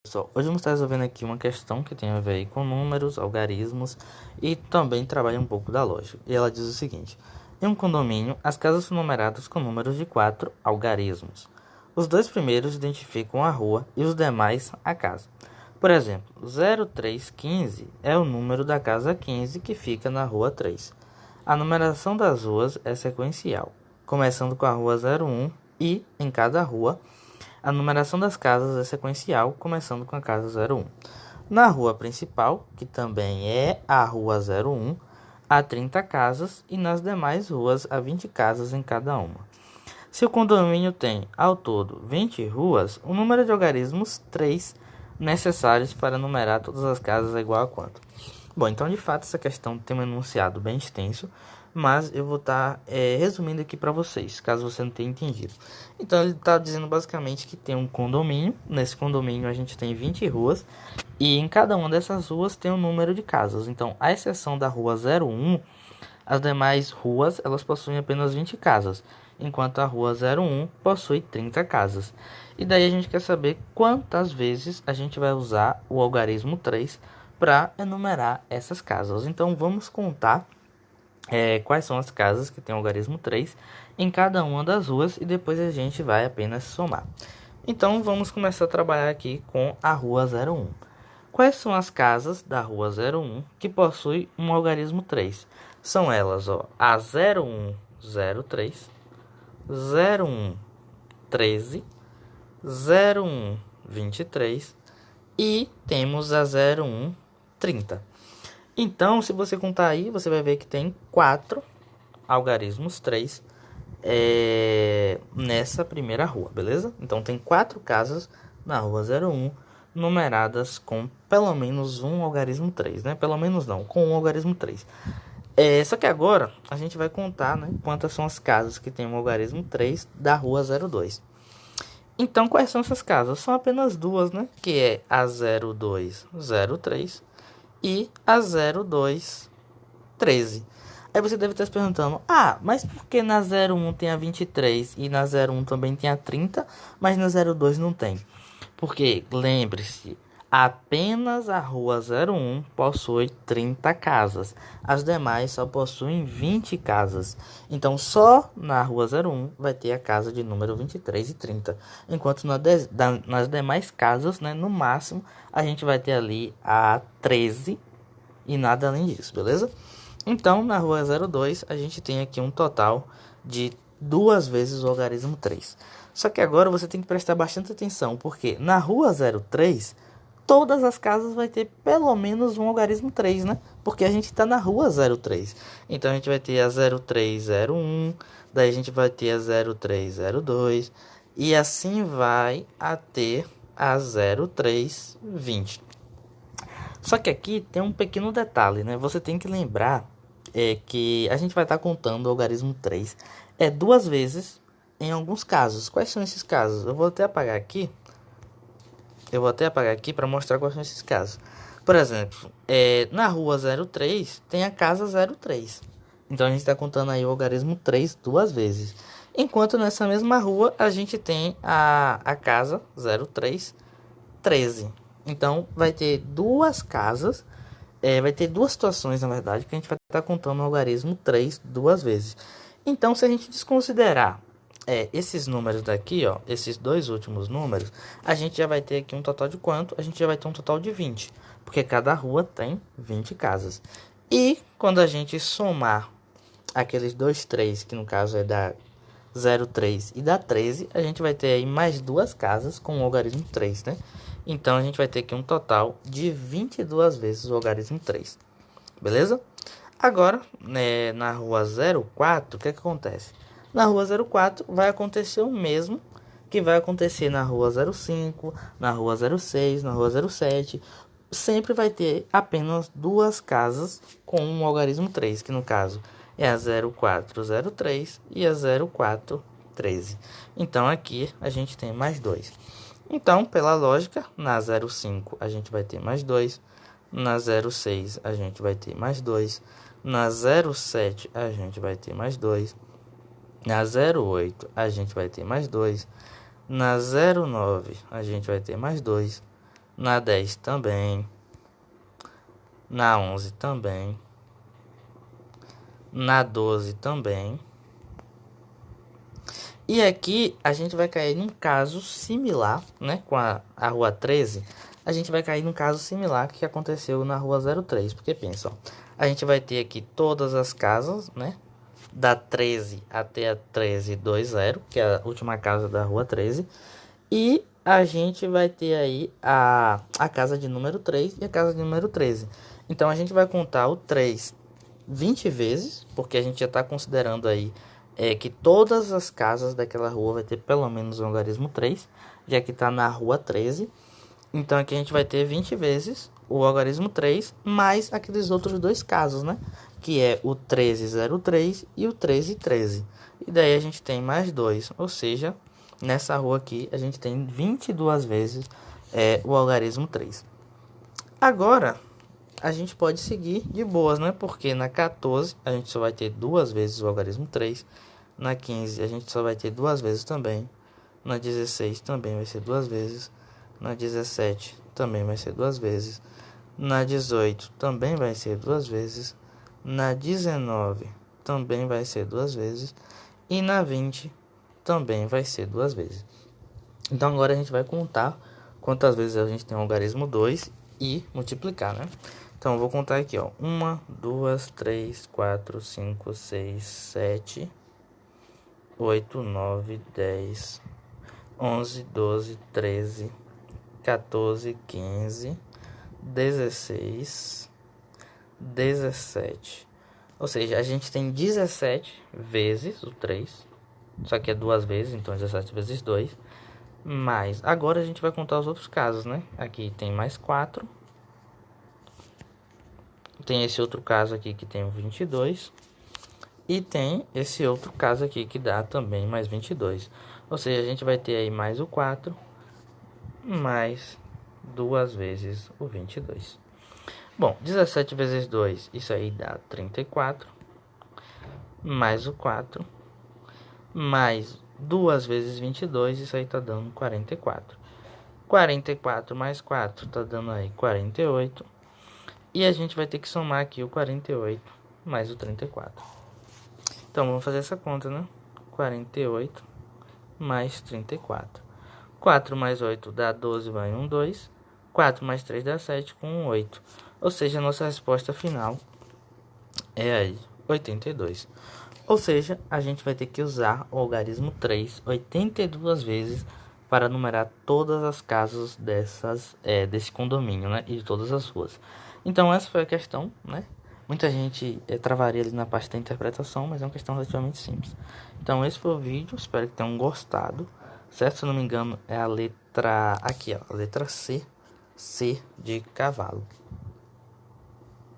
Pessoal, hoje vamos estar resolvendo aqui uma questão que tem a ver aí com números, algarismos e também trabalha um pouco da lógica. E ela diz o seguinte: em um condomínio, as casas são numeradas com números de 4 algarismos. Os dois primeiros identificam a rua e os demais a casa. Por exemplo, 0315 é o número da casa 15 que fica na rua 3. A numeração das ruas é sequencial, começando com a rua 01 e, em cada rua, a numeração das casas é sequencial, começando com a casa 01. Na rua principal, que também é a rua 01, há 30 casas e nas demais ruas há 20 casas em cada uma. Se o condomínio tem, ao todo, 20 ruas, o número de algarismos 3 necessários para numerar todas as casas é igual a quanto? Bom, então de fato essa questão tem um enunciado bem extenso, mas eu vou estar resumindo aqui para vocês, caso você não tenha entendido. Então ele está dizendo basicamente que tem um condomínio, nesse condomínio a gente tem 20 ruas, e em cada uma dessas ruas tem um número de casas. Então, à exceção da rua 01, as demais ruas elas possuem apenas 20 casas, enquanto a rua 01 possui 30 casas. E daí a gente quer saber quantas vezes a gente vai usar o algarismo 3 para enumerar essas casas. Então vamos contar quais são as casas que tem o algarismo 3 em cada uma das ruas e depois a gente vai apenas somar. Então vamos começar a trabalhar aqui com a rua 01. Quais são as casas da rua 01 que possui um algarismo 3? São elas, a 0103, 0113, 0123 e temos a 0130. Então, se você contar aí, você vai ver que tem 4 algarismos 3 nessa primeira rua, beleza? Então, tem 4 casas na rua 01 numeradas com pelo menos um algarismo 3, né? Pelo menos não, com um algarismo 3. Só que agora a gente vai contar, né, quantas são as casas que tem um algarismo 3 da rua 02. Então, quais são essas casas? São apenas duas, né? Que é a 0203 e a 0213. Aí você deve estar se perguntando: mas por que na 01 tem a 23 e na 01 também tem a 30, mas na 02 não tem? Porque, lembre-se, apenas a rua 01 possui 30 casas. As demais só possuem 20 casas. Então, só na rua 01 vai ter a casa de número 23 e 30. Enquanto nas demais casas, né, no máximo, a gente vai ter ali a 13 e nada além disso, beleza? Então, na rua 02, a gente tem aqui um total de 2 vezes o algarismo 3. Só que agora você tem que prestar bastante atenção, porque na rua 03, todas as casas vai ter pelo menos um algarismo 3, né? Porque a gente está na rua 03. Então, a gente vai ter a 0301, daí a gente vai ter a 0302, e assim vai até a 0320. Só que aqui tem um pequeno detalhe, né? Você tem que lembrar que a gente vai estar contando o algarismo 3 duas vezes em alguns casos. Quais são esses casos? Eu vou até apagar aqui. Para mostrar quais são esses casos. Por exemplo, na rua 03 tem a casa 03. Então a gente está contando aí o algarismo 3 duas vezes. Enquanto nessa mesma rua a gente tem a casa 0313. Então vai ter duas casas, vai ter duas situações na verdade que a gente vai estar contando o algarismo 3 duas vezes. Então se a gente desconsiderar esses números daqui, esses dois últimos números, a gente já vai ter aqui um total de quanto? A gente já vai ter um total de 20, porque cada rua tem 20 casas. E quando a gente somar aqueles dois 3, que no caso é da 03 e da 13, a gente vai ter aí mais duas casas com o algarismo 3, né? Então, a gente vai ter aqui um total de 22 vezes o algarismo 3, beleza? Agora, na rua 04, o que acontece? Na rua 04 vai acontecer o mesmo que vai acontecer na rua 05, na rua 06, na rua 07. Sempre vai ter apenas duas casas com um algarismo 3, que no caso é a 0403 e a 0413. Então, aqui a gente tem mais dois. Então, pela lógica, na 05 a gente vai ter mais 2, na 06 a gente vai ter mais 2, na 07 a gente vai ter mais 2, na 08 a gente vai ter mais 2, na 09 a gente vai ter mais 2, na 10 também, na 11 também, na 12 também. E aqui a gente vai cair num caso similar, né, com a rua 13. A gente vai cair num caso similar que aconteceu na rua 03. Porque pensa, ó, a gente vai ter aqui todas as casas, né, da 13 até a 1320, que é a última casa da rua 13. E a gente vai ter aí a casa de número 3 e a casa de número 13. Então a gente vai contar o 3 20 vezes, porque a gente já está considerando aí que todas as casas daquela rua vai ter pelo menos o algarismo 3, já que está na rua 13. Então aqui a gente vai ter 20 vezes o algarismo 3, mais aqueles outros dois casos, né? Que é o 1303 e o 1313. E daí a gente tem mais dois, ou seja, nessa rua aqui a gente tem 22 vezes o algarismo 3. Agora a gente pode seguir de boas, né? Porque na 14 a gente só vai ter duas vezes o algarismo 3. Na 15 a gente só vai ter duas vezes também. Na 16 também vai ser duas vezes. Na 17 também vai ser duas vezes. Na 18 também vai ser duas vezes. Na 19 também vai ser duas vezes. E na 20 também vai ser duas vezes. Então agora a gente vai contar quantas vezes a gente tem o algarismo 2 e multiplicar, né? Então eu vou contar aqui, ó. 1, 2, 3, 4, 5, 6, 7, 8, 9, 10, 11, 12, 13, 14, 15, 16, 17. Ou seja, a gente tem 17 vezes o 3. Só que é duas vezes, então 17 vezes 2. Mas agora a gente vai contar os outros casos, né? Aqui tem mais 4. Tem esse outro caso aqui que tem o 22. E tem esse outro caso aqui que dá também mais 22. Ou seja, a gente vai ter aí mais o 4, mais duas vezes o 22. Bom, 17 vezes 2, isso aí dá 34. Mais o 4, mais duas vezes 22, isso aí tá dando 44. 44 mais 4 tá dando aí 48. E a gente vai ter que somar aqui o 48 mais o 34. Então, vamos fazer essa conta, né? 48 mais 34. 4 mais 8 dá 12, vai 1, 2. 4 mais 3 dá 7, com 1, 8. Ou seja, a nossa resposta final é aí, 82. Ou seja, a gente vai ter que usar o algarismo 3 82 vezes para numerar todas as casas desse condomínio, né? E de todas as ruas. Então, essa foi a questão, né? Muita gente travaria ali na parte da interpretação, mas é uma questão relativamente simples. Então, esse foi o vídeo. Espero que tenham gostado. Certo? Se eu não me engano, é a letra... Aqui, ó. A letra C. C de cavalo.